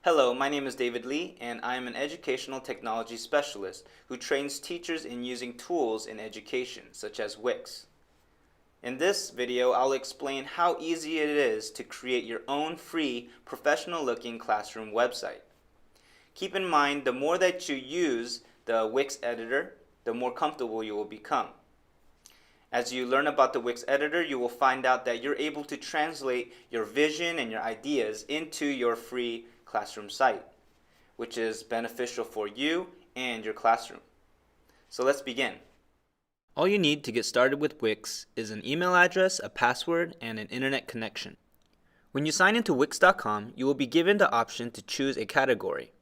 Hello, my name is David Lee, and I am an educational technology specialist who trains teachers in using tools in education, such as Wix. In this video, I'll explain how easy it is to create your own free, professional-looking classroom website. Keep in mind, the more that you use the Wix editor, the more comfortable you will become. As you learn about the Wix editor, you will find out that you're able to translate your vision and your ideas into your free classroom site, which is beneficial for you and your classroom. So let's begin. All you need to get started with Wix is an email address, a password, and an internet connection. When you sign into Wix.com, you will be given the option to choose a category.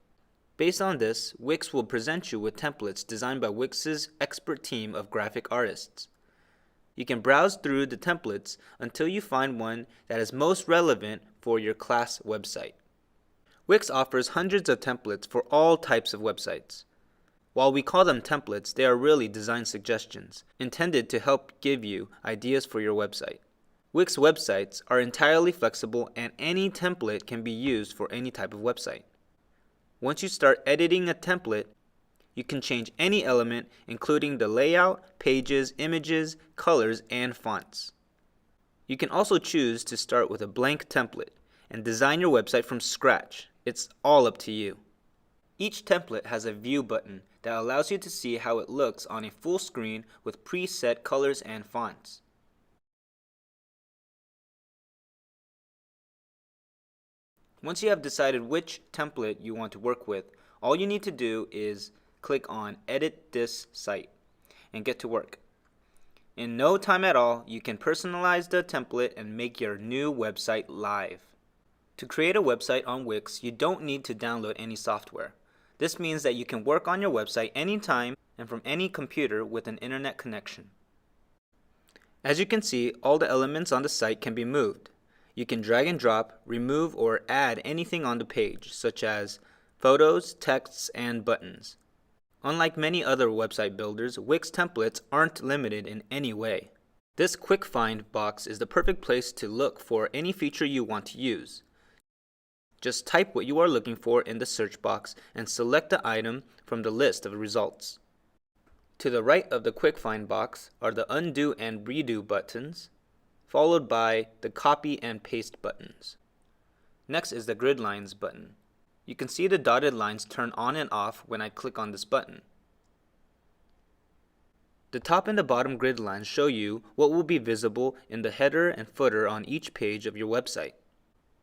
Based on this, Wix will present you with templates designed by Wix's expert team of graphic artists. You can browse through the templates until you find one that is most relevant for your class website. Wix offers hundreds of templates for all types of websites. While we call them templates, they are really design suggestions intended to help give you ideas for your website. Wix websites are entirely flexible, and any template can be used for any type of website. Once you start editing a template, you can change any element, including the layout, pages, images, colors, and fonts. You can also choose to start with a blank template and design your website from scratch. It's all up to you. Each template has a view button that allows you to see how it looks on a full screen with preset colors and fonts. Once you have decided which template you want to work with, all you need to do is click on Edit This Site and get to work. In no time at all, you can personalize the template and make your new website live. To create a website on Wix, you don't need to download any software. This means that you can work on your website anytime and from any computer with an internet connection. As you can see, all the elements on the site can be moved. You can drag and drop, remove, or add anything on the page, such as photos, texts, and buttons. Unlike many other website builders, Wix templates aren't limited in any way. This quick find box is the perfect place to look for any feature you want to use. Just type what you are looking for in the search box and select the item from the list of results. To the right of the quick find box are the undo and redo buttons, followed by the copy and paste buttons. Next is the grid lines button. You can see the dotted lines turn on and off when I click on this button. The top and the bottom grid lines show you what will be visible in the header and footer on each page of your website.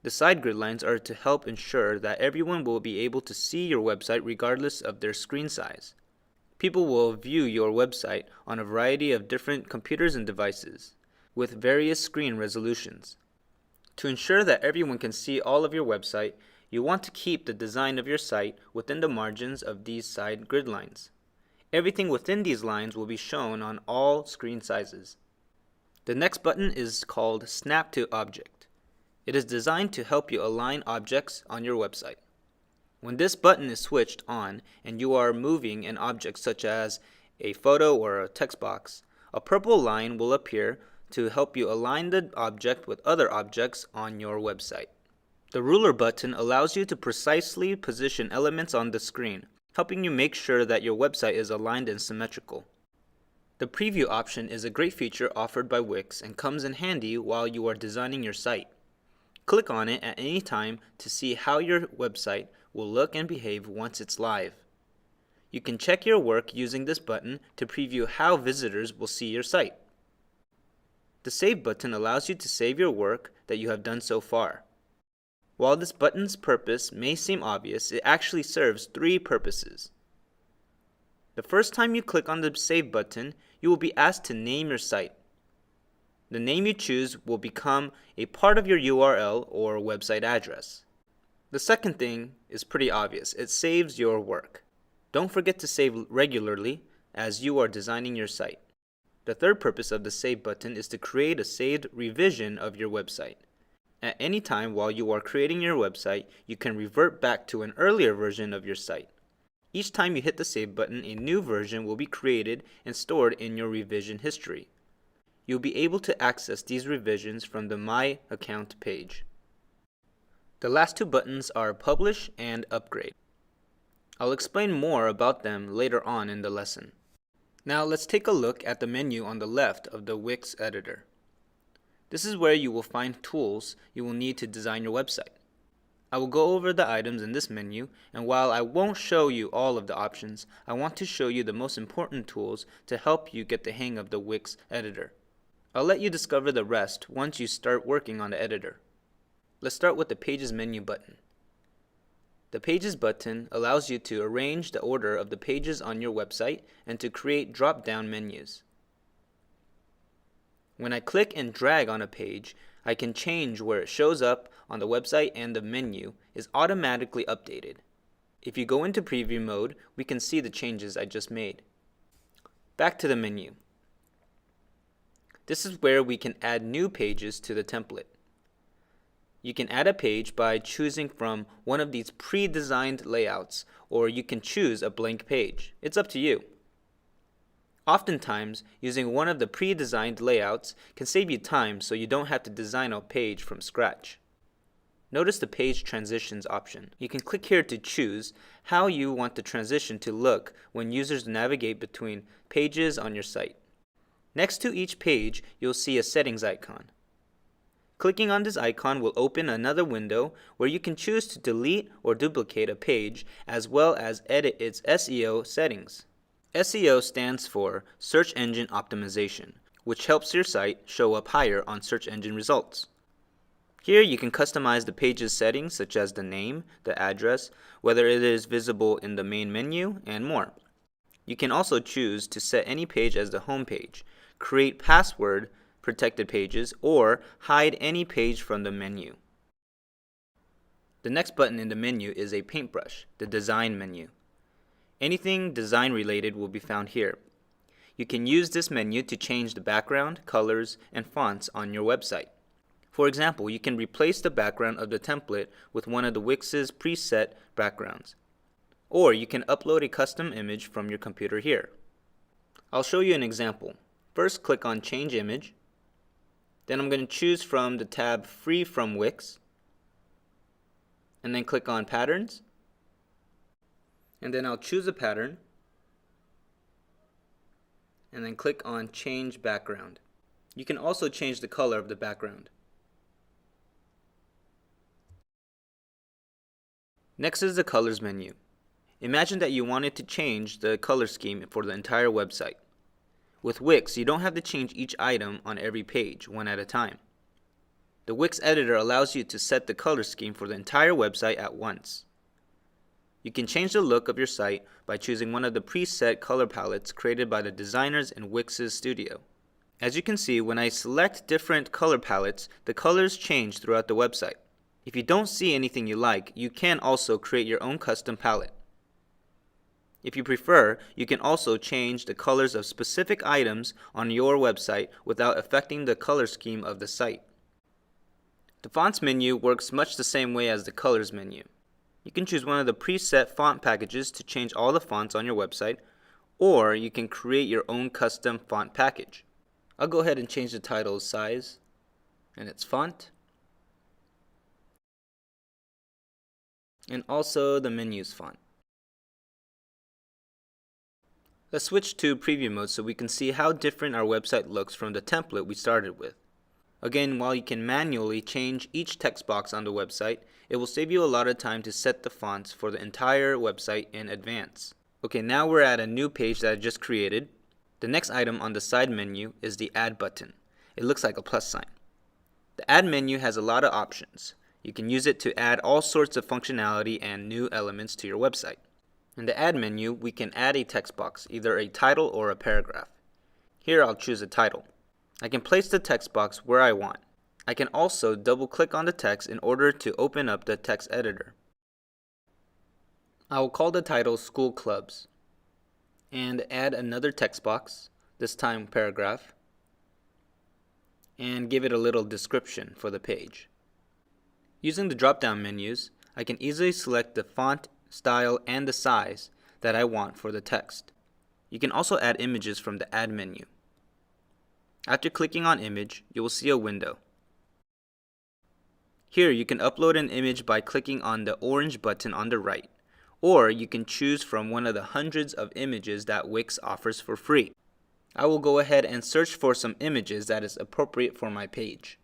The side grid lines are to help ensure that everyone will be able to see your website regardless of their screen size. People will view your website on a variety of different computers and devices, with various screen resolutions. To ensure that everyone can see all of your website, you want to keep the design of your site within the margins of these side grid lines. Everything within these lines will be shown on all screen sizes. The next button is called Snap to Object. It is designed to help you align objects on your website. When this button is switched on and you are moving an object such as a photo or a text box, a purple line will appear to help you align the object with other objects on your website. The ruler button allows you to precisely position elements on the screen, helping you make sure that your website is aligned and symmetrical. The preview option is a great feature offered by Wix and comes in handy while you are designing your site. Click on it at any time to see how your website will look and behave once it's live. You can check your work using this button to preview how visitors will see your site. The Save button allows you to save your work that you have done so far. While this button's purpose may seem obvious, it actually serves three purposes. The first time you click on the Save button, you will be asked to name your site. The name you choose will become a part of your URL or website address. The second thing is pretty obvious. It saves your work. Don't forget to save regularly as you are designing your site. The third purpose of the Save button is to create a saved revision of your website. At any time while you are creating your website, you can revert back to an earlier version of your site. Each time you hit the Save button, a new version will be created and stored in your revision history. You'll be able to access these revisions from the My Account page. The last two buttons are Publish and Upgrade. I'll explain more about them later on in the lesson. Now let's take a look at the menu on the left of the Wix editor. This is where you will find tools you will need to design your website. I will go over the items in this menu, and while I won't show you all of the options, I want to show you the most important tools to help you get the hang of the Wix editor. I'll let you discover the rest once you start working on the editor. Let's start with the Pages menu button. The Pages button allows you to arrange the order of the pages on your website and to create drop-down menus. When I click and drag on a page, I can change where it shows up on the website, and the menu is automatically updated. If you go into preview mode, we can see the changes I just made. Back to the menu. This is where we can add new pages to the template. You can add a page by choosing from one of these pre-designed layouts, or you can choose a blank page. It's up to you. Oftentimes, using one of the pre-designed layouts can save you time so you don't have to design a page from scratch. Notice the Page Transitions option. You can click here to choose how you want the transition to look when users navigate between pages on your site. Next to each page, you'll see a settings icon. Clicking on this icon will open another window where you can choose to delete or duplicate a page as well as edit its SEO settings. SEO stands for Search Engine Optimization, which helps your site show up higher on search engine results. Here you can customize the page's settings such as the name, the address, whether it is visible in the main menu, and more. You can also choose to set any page as the home page, create password protected pages, or hide any page from the menu. The next button in the menu is a paintbrush, the design menu. Anything design related will be found here. You can use this menu to change the background, colors, and fonts on your website. For example, you can replace the background of the template with one of the Wix's preset backgrounds. Or you can upload a custom image from your computer here. I'll show you an example. First, click on Change Image. Then I'm going to choose from the tab Free from Wix. And then click on Patterns. And then I'll choose a pattern. And then click on Change Background. You can also change the color of the background. Next is the Colors menu. Imagine that you wanted to change the color scheme for the entire website. With Wix, you don't have to change each item on every page, one at a time. The Wix editor allows you to set the color scheme for the entire website at once. You can change the look of your site by choosing one of the preset color palettes created by the designers in Wix's studio. As you can see, when I select different color palettes, the colors change throughout the website. If you don't see anything you like, you can also create your own custom palette. If you prefer, you can also change the colors of specific items on your website without affecting the color scheme of the site. The Fonts menu works much the same way as the Colors menu. You can choose one of the preset font packages to change all the fonts on your website, or you can create your own custom font package. I'll go ahead and change the title's size and its font, and also the menu's font. Let's switch to preview mode so we can see how different our website looks from the template we started with. Again, while you can manually change each text box on the website, it will save you a lot of time to set the fonts for the entire website in advance. Okay, now we're at a new page that I just created. The next item on the side menu is the Add button. It looks like a plus sign. The Add menu has a lot of options. You can use it to add all sorts of functionality and new elements to your website. In the Add menu, we can add a text box, either a title or a paragraph. Here I'll choose a title. I can place the text box where I want. I can also double-click on the text in order to open up the text editor. I will call the title School Clubs and add another text box, this time paragraph, and give it a little description for the page. Using the drop-down menus, I can easily select the font, style, and the size that I want for the text. You can also add images from the Add menu. After clicking on Image, you will see a window. Here you can upload an image by clicking on the orange button on the right, or you can choose from one of the hundreds of images that Wix offers for free. I will go ahead and search for some images that is appropriate for my page.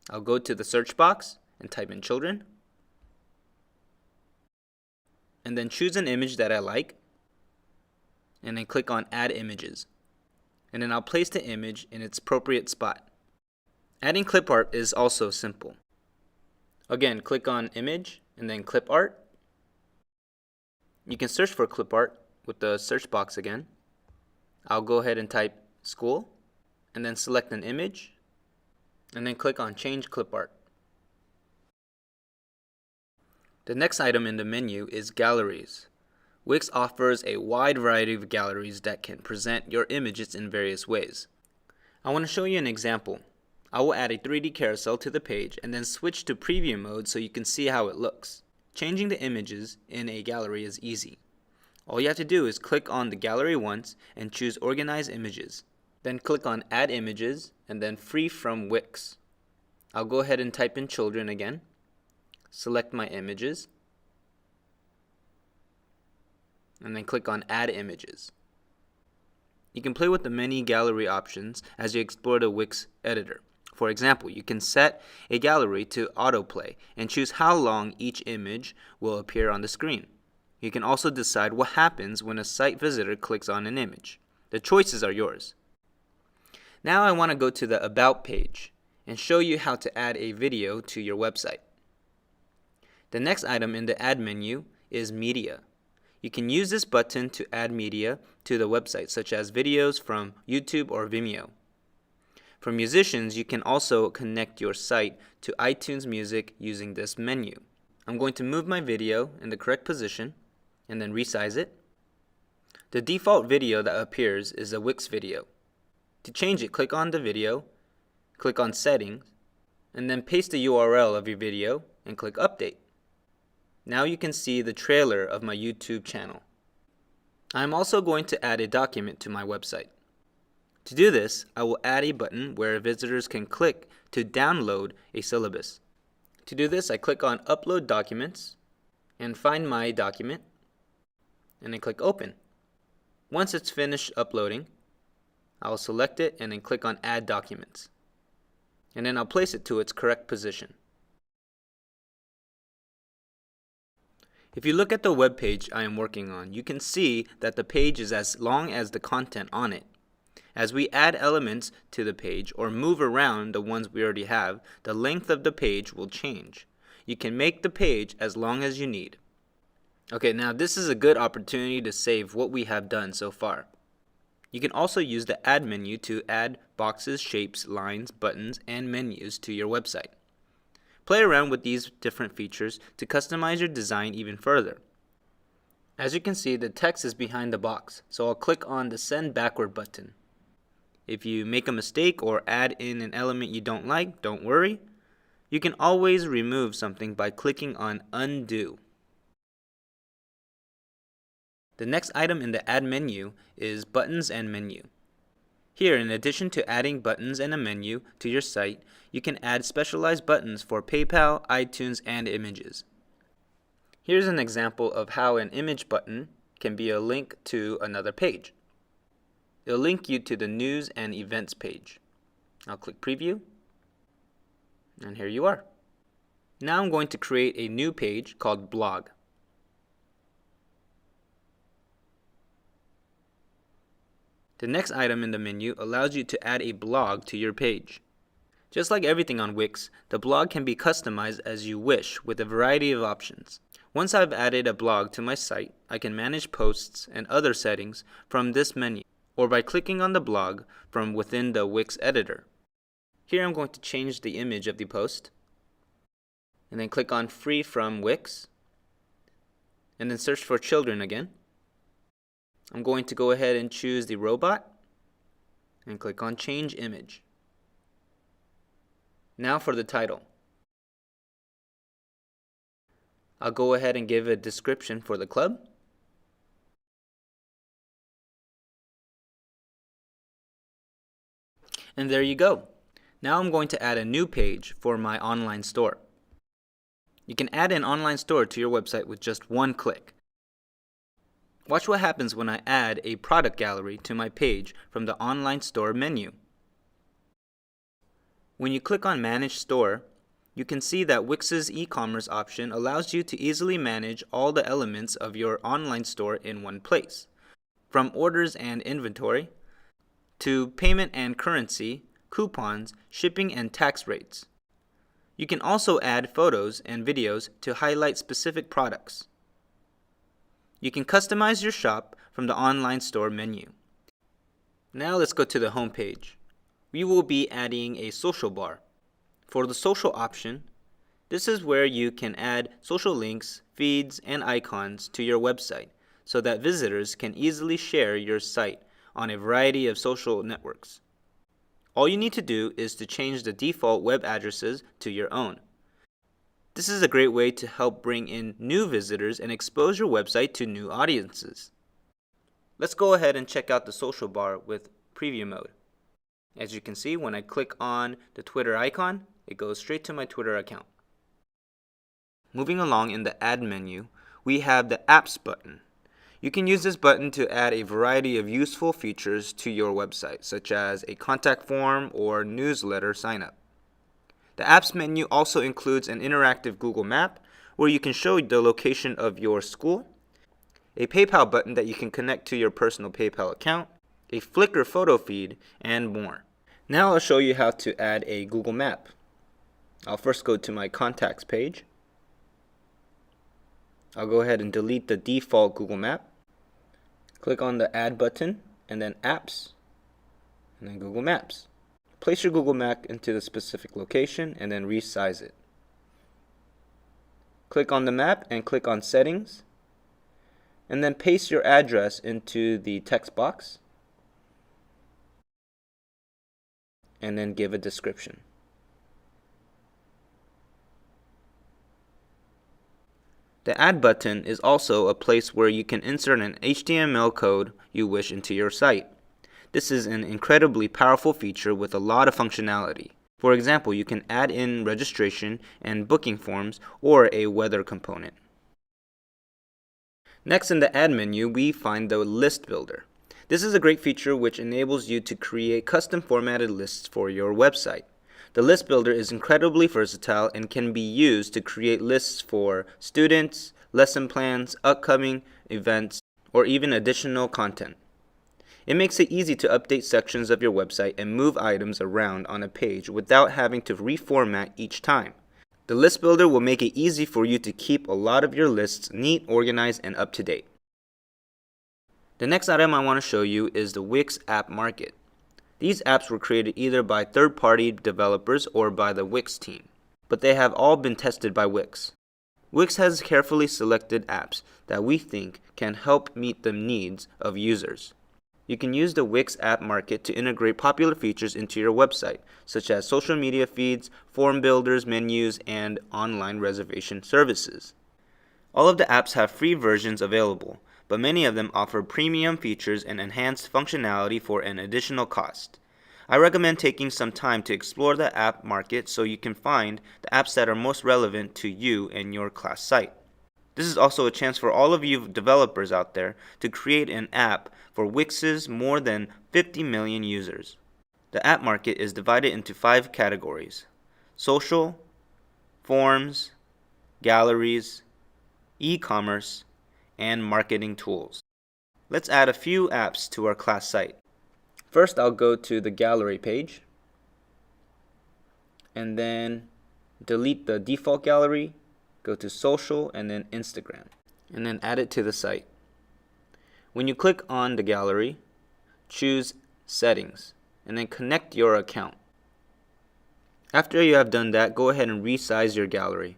I'll go to the search box and type in children, and then choose an image that I like, and then click on add images. And then I'll place the image in its appropriate spot. Adding clip art is also simple. Again, click on image and then clip art. You can search for clip art with the search box again. I'll go ahead and type school and then select an image and then click on change clip art. The next item in the menu is galleries. Wix offers a wide variety of galleries that can present your images in various ways. I want to show you an example. I will add a 3D carousel to the page and then switch to preview mode so you can see how it looks. Changing the images in a gallery is easy. All you have to do is click on the gallery once and choose Organize Images. Then click on Add Images and then Free from Wix. I'll go ahead and type in children again. Select my images and then click on Add Images. You can play with the many gallery options as you explore the Wix editor. For example, you can set a gallery to autoplay and choose how long each image will appear on the screen. You can also decide what happens when a site visitor clicks on an image. The choices are yours. Now I want to go to the About page and show you how to add a video to your website. The next item in the Add menu is Media. You can use this button to add media to the website, such as videos from YouTube or Vimeo. For musicians, you can also connect your site to iTunes Music using this menu. I'm going to move my video in the correct position and then resize it. The default video that appears is a Wix video. To change it, click on the video, click on Settings, and then paste the URL of your video and click Update. Now you can see the trailer of my YouTube channel. I'm also going to add a document to my website. To do this, I will add a button where visitors can click to download a syllabus. To do this, I click on Upload Documents and find my document and then click Open. Once it's finished uploading, I will select it and then click on Add Documents. And then I'll place it to its correct position. If you look at the web page I am working on, you can see that the page is as long as the content on it. As we add elements to the page or move around the ones we already have, the length of the page will change. You can make the page as long as you need. Okay, now this is a good opportunity to save what we have done so far. You can also use the Add menu to add boxes, shapes, lines, buttons, and menus to your website. Play around with these different features to customize your design even further. As you can see, the text is behind the box, so I'll click on the Send Backward button. If you make a mistake or add in an element you don't like, don't worry. You can always remove something by clicking on Undo. The next item in the Add menu is Buttons and Menu. Here, in addition to adding buttons and a menu to your site, you can add specialized buttons for PayPal, iTunes, and images. Here's an example of how an image button can be a link to another page. It'll link you to the News and Events page. I'll click Preview, and here you are. Now I'm going to create a new page called Blog. The next item in the menu allows you to add a blog to your page. Just like everything on Wix, the blog can be customized as you wish with a variety of options. Once I've added a blog to my site, I can manage posts and other settings from this menu, or by clicking on the blog from within the Wix editor. Here I'm going to change the image of the post, and then click on Free from Wix, and then search for children again. I'm going to go ahead and choose the robot, and click on Change Image. Now for the title. I'll go ahead and give a description for the club. And there you go. Now I'm going to add a new page for my online store. You can add an online store to your website with just one click. Watch what happens when I add a product gallery to my page from the online store menu. When you click on Manage Store, you can see that Wix's e-commerce option allows you to easily manage all the elements of your online store in one place, from orders and inventory, to payment and currency, coupons, shipping and tax rates. You can also add photos and videos to highlight specific products. You can customize your shop from the online store menu. Now let's go to the home page. We will be adding a social bar. For the social option, this is where you can add social links, feeds, and icons to your website so that visitors can easily share your site on a variety of social networks. All you need to do is to change the default web addresses to your own. This is a great way to help bring in new visitors and expose your website to new audiences. Let's go ahead and check out the social bar with preview mode. As you can see, when I click on the Twitter icon, it goes straight to my Twitter account. Moving along in the Add menu, we have the Apps button. You can use this button to add a variety of useful features to your website, such as a contact form or newsletter sign-up. The Apps menu also includes an interactive Google Map where you can show the location of your school, a PayPal button that you can connect to your personal PayPal account, a Flickr photo feed, and more. Now I'll show you how to add a Google Map. I'll first go to my Contacts page. I'll go ahead and delete the default Google Map. Click on the Add button, and then Apps, and then Google Maps. Place your Google Map into the specific location and then resize it. Click on the map and click on Settings, and then paste your address into the text box, and then give a description. The Add button is also a place where you can insert an HTML code you wish into your site. This is an incredibly powerful feature with a lot of functionality. For example, you can add in registration and booking forms or a weather component. Next in the Add menu, we find the List Builder. This is a great feature which enables you to create custom formatted lists for your website. The List Builder is incredibly versatile and can be used to create lists for students, lesson plans, upcoming events, or even additional content. It makes it easy to update sections of your website and move items around on a page without having to reformat each time. The List Builder will make it easy for you to keep a lot of your lists neat, organized, and up to date. The next item I want to show you is the Wix App Market. These apps were created either by third-party developers or by the Wix team, but they have all been tested by Wix. Wix has carefully selected apps that we think can help meet the needs of users. You can use the Wix App Market to integrate popular features into your website, such as social media feeds, form builders, menus, and online reservation services. All of the apps have free versions available, but many of them offer premium features and enhanced functionality for an additional cost. I recommend taking some time to explore the app market so you can find the apps that are most relevant to you and your class site. This is also a chance for all of you developers out there to create an app for Wix's more than 50 million users. The app market is divided into 5 categories: social, forms, galleries, e-commerce, and marketing tools. Let's add a few apps to our class site. First, I'll go to the gallery page, and then delete the default gallery, go to social, and then Instagram, and then add it to the site. When you click on the gallery, choose Settings, and then connect your account. After you have done that, go ahead and resize your gallery.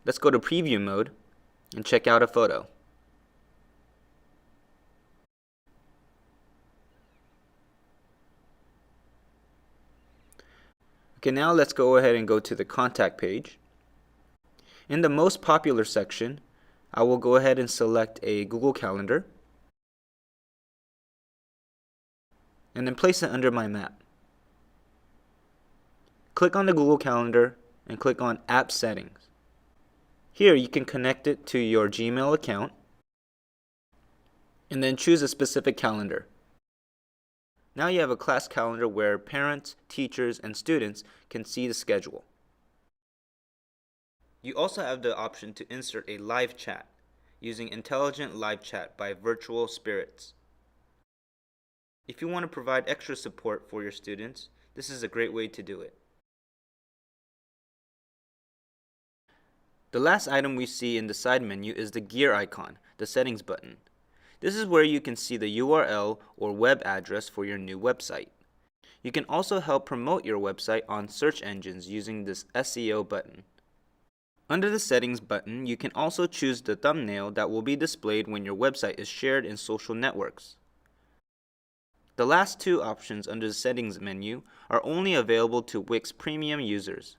Let's go to preview mode and check out a photo. Okay, now let's go ahead and go to the contact page. In the most popular section, I will go ahead and select a Google Calendar and then place it under my map. Click on the Google Calendar and click on App Settings. Here you can connect it to your Gmail account and then choose a specific calendar. Now you have a class calendar where parents, teachers, and students can see the schedule. You also have the option to insert a live chat using Intelligent Live Chat by Virtual Spirits. If you want to provide extra support for your students, this is a great way to do it. The last item we see in the side menu is the gear icon, the settings button. This is where you can see the URL or web address for your new website. You can also help promote your website on search engines using this SEO button. Under the settings button, you can also choose the thumbnail that will be displayed when your website is shared in social networks. The last two options under the settings menu are only available to Wix Premium users.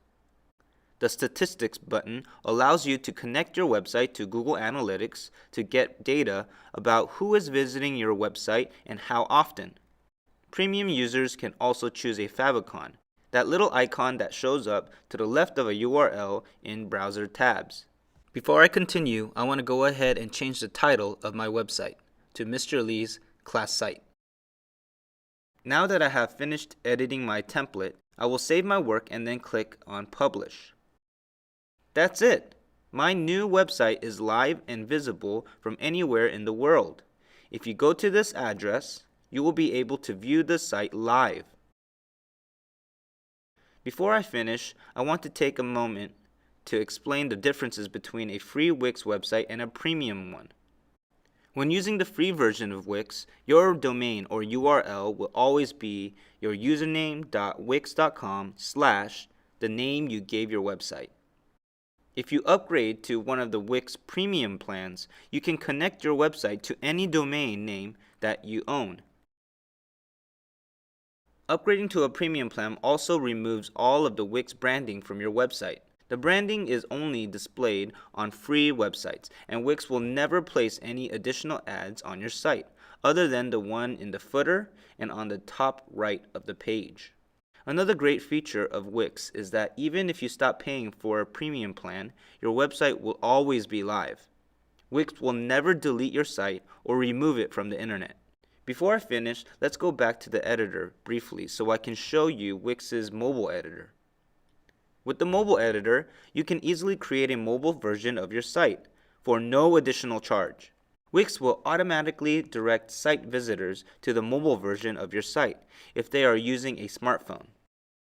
The Statistics button allows you to connect your website to Google Analytics to get data about who is visiting your website and how often. Premium users can also choose a favicon, that little icon that shows up to the left of a URL in browser tabs. Before I continue, I want to go ahead and change the title of my website to Mr. Lee's Class Site. Now that I have finished editing my template, I will save my work and then click on Publish. That's it! My new website is live and visible from anywhere in the world. If you go to this address, you will be able to view the site live. Before I finish, I want to take a moment to explain the differences between a free Wix website and a premium one. When using the free version of Wix, your domain or URL will always be your username.wix.com / the name you gave your website. If you upgrade to one of the Wix premium plans, you can connect your website to any domain name that you own. Upgrading to a premium plan also removes all of the Wix branding from your website. The branding is only displayed on free websites, and Wix will never place any additional ads on your site, other than the one in the footer and on the top right of the page. Another great feature of Wix is that even if you stop paying for a premium plan, your website will always be live. Wix will never delete your site or remove it from the internet. Before I finish, let's go back to the editor briefly so I can show you Wix's mobile editor. With the mobile editor, you can easily create a mobile version of your site for no additional charge. Wix will automatically direct site visitors to the mobile version of your site if they are using a smartphone.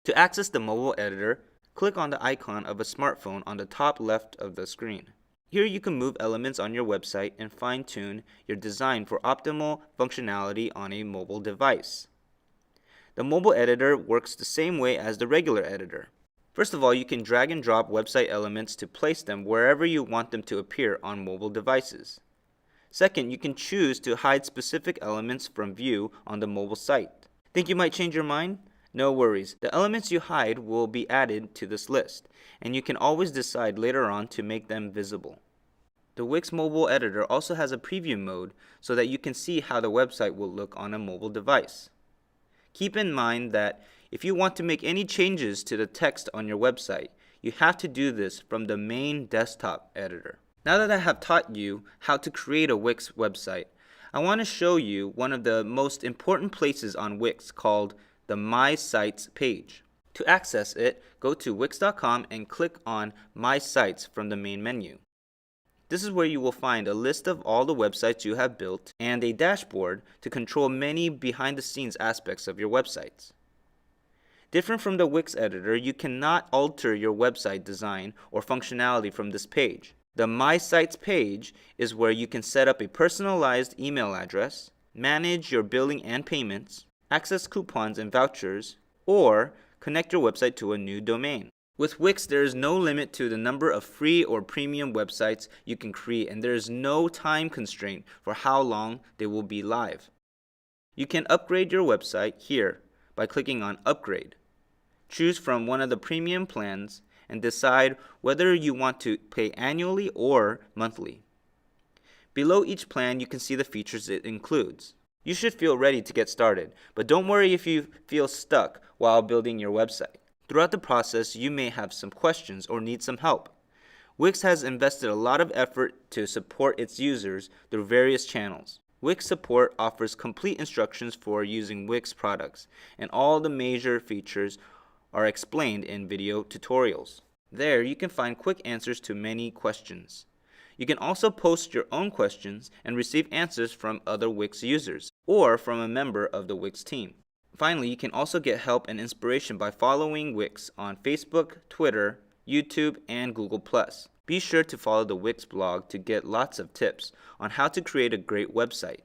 To access the mobile editor, click on the icon of a smartphone on the top left of the screen. Here you can move elements on your website and fine-tune your design for optimal functionality on a mobile device. The mobile editor works the same way as the regular editor. First of all, you can drag and drop website elements to place them wherever you want them to appear on mobile devices. Second, you can choose to hide specific elements from view on the mobile site. Think you might change your mind? No worries. The elements you hide will be added to this list, and you can always decide later on to make them visible. The Wix mobile editor also has a preview mode so that you can see how the website will look on a mobile device. Keep in mind that if you want to make any changes to the text on your website, you have to do this from the main desktop editor. Now that I have taught you how to create a Wix website, I want to show you one of the most important places on Wix called the My Sites page. To access it, go to wix.com and click on My Sites from the main menu. This is where you will find a list of all the websites you have built and a dashboard to control many behind-the-scenes aspects of your websites. Different from the Wix editor, you cannot alter your website design or functionality from this page. The My Sites page is where you can set up a personalized email address, manage your billing and payments, access coupons and vouchers, or connect your website to a new domain. With Wix, there is no limit to the number of free or premium websites you can create, and there is no time constraint for how long they will be live. You can upgrade your website here by clicking on Upgrade. Choose from one of the premium plans and decide whether you want to pay annually or monthly. Below each plan, you can see the features it includes. You should feel ready to get started, but don't worry if you feel stuck while building your website. Throughout the process, you may have some questions or need some help. Wix has invested a lot of effort to support its users through various channels. Wix support offers complete instructions for using Wix products, and all the major features are explained in video tutorials. There, you can find quick answers to many questions. You can also post your own questions and receive answers from other Wix users or from a member of the Wix team. Finally, you can also get help and inspiration by following Wix on Facebook, Twitter, YouTube, and Google+. Be sure to follow the Wix blog to get lots of tips on how to create a great website.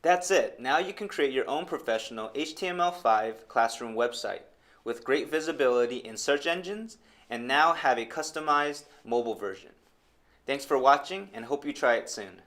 That's it. Now you can create your own professional HTML5 classroom website with great visibility in search engines and now have a customized mobile version. Thanks for watching and hope you try it soon.